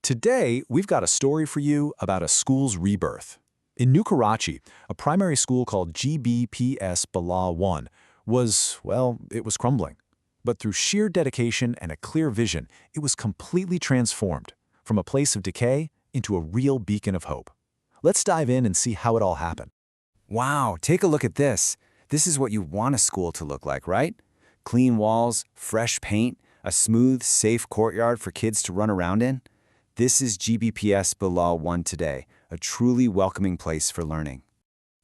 Today, we've got a story for you about a school's rebirth. In New Karachi, a primary school called GBPS Bilal 1 it was crumbling. But through sheer dedication and a clear vision, it was completely transformed, from a place of decay into a real beacon of hope. Let's dive in and see how it all happened. Wow, take a look at this. This is what you want a school to look like, right? Clean walls, fresh paint, a smooth, safe courtyard for kids to run around in. This is GBPS Bilal 1 today, a truly welcoming place for learning.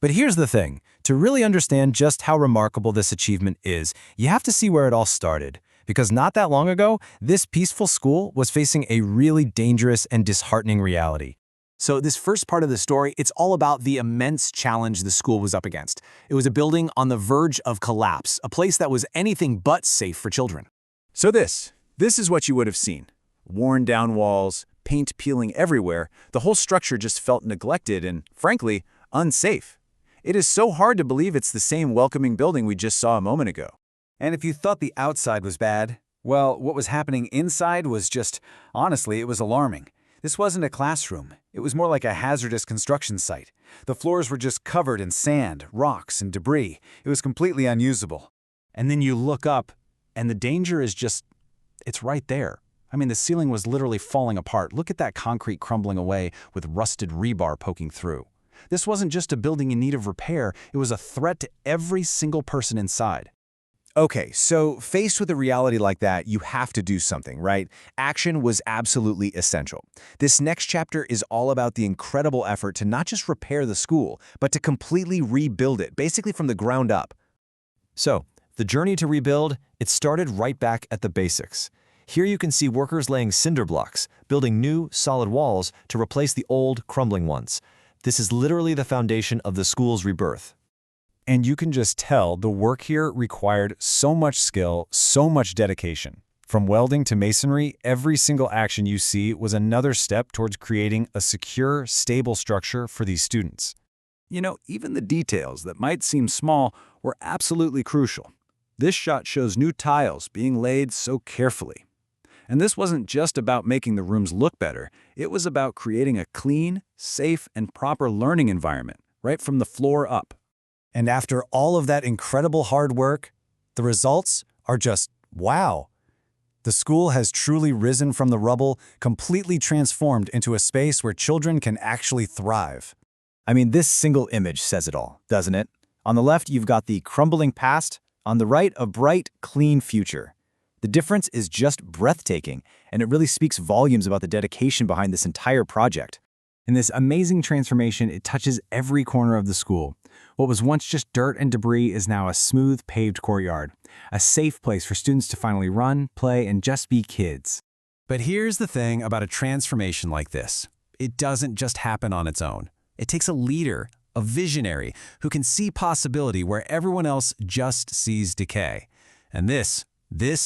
But here's the thing. To really understand just how remarkable this achievement is, you have to see where it all started. Because not that long ago, this peaceful school was facing a really dangerous and disheartening reality. So this first part of the story, it's all about the immense challenge the school was up against. It was a building on the verge of collapse, a place that was anything but safe for children. So this is what you would have seen. Worn down walls, paint peeling everywhere, the whole structure just felt neglected and, frankly, unsafe. It is so hard to believe it's the same welcoming building we just saw a moment ago. And if you thought the outside was bad, well, what was happening inside was honestly, it was alarming. This wasn't a classroom. It was more like a hazardous construction site. The floors were just covered in sand, rocks, and debris. It was completely unusable. And then you look up, and the danger is it's right there. I mean, the ceiling was literally falling apart. Look at that concrete crumbling away with rusted rebar poking through. This wasn't just a building in need of repair, it was a threat to every single person inside. Okay, so faced with a reality like that, you have to do something, right? Action was absolutely essential. This next chapter is all about the incredible effort to not just repair the school, but to completely rebuild it, basically from the ground up. So, the journey to rebuild, it started right back at the basics. Here you can see workers laying cinder blocks, building new, solid walls to replace the old, crumbling ones. This is literally the foundation of the school's rebirth. And you can just tell the work here required so much skill, so much dedication. From welding to masonry, every single action you see was another step towards creating a secure, stable structure for these students. You know, even the details that might seem small were absolutely crucial. This shot shows new tiles being laid so carefully. And this wasn't just about making the rooms look better, it was about creating a clean, safe, and proper learning environment, right from the floor up. And after all of that incredible hard work, the results are just wow. The school has truly risen from the rubble, completely transformed into a space where children can actually thrive. I mean, this single image says it all, doesn't it? On the left, you've got the crumbling past. On the right, a bright, clean future. The difference is just breathtaking, and it really speaks volumes about the dedication behind this entire project. In this amazing transformation, it touches every corner of the school. What was once just dirt and debris is now a smooth, paved courtyard, a safe place for students to finally run, play, and just be kids. But here's the thing about a transformation like this. It doesn't just happen on its own. It takes a leader, a visionary, who can see possibility where everyone else just sees decay. And this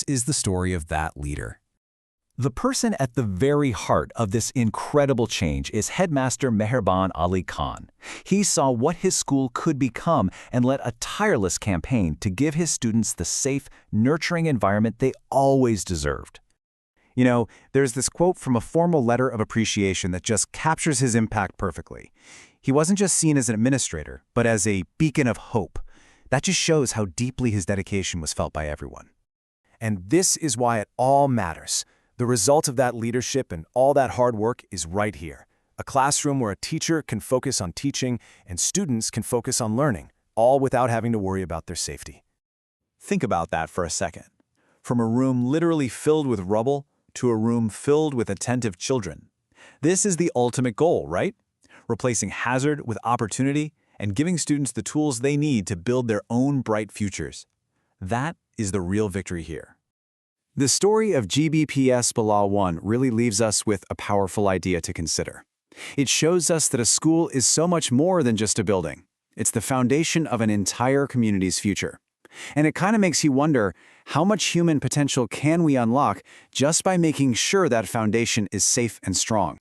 is the story of that leader. The person at the very heart of this incredible change is Headmaster Meherban Ali Khan. He saw what his school could become and led a tireless campaign to give his students the safe, nurturing environment they always deserved. You know, there's this quote from a formal letter of appreciation that just captures his impact perfectly. He wasn't just seen as an administrator, but as a beacon of hope. That just shows how deeply his dedication was felt by everyone. And this is why it all matters. The result of that leadership and all that hard work is right here. A classroom where a teacher can focus on teaching and students can focus on learning, all without having to worry about their safety. Think about that for a second. From a room literally filled with rubble to a room filled with attentive children. This is the ultimate goal, right? Replacing hazard with opportunity and giving students the tools they need to build their own bright futures. That is the real victory here. The story of GBPS Bilal 1 really leaves us with a powerful idea to consider. It shows us that a school is so much more than just a building. It's the foundation of an entire community's future. And it kind of makes you wonder, how much human potential can we unlock just by making sure that foundation is safe and strong?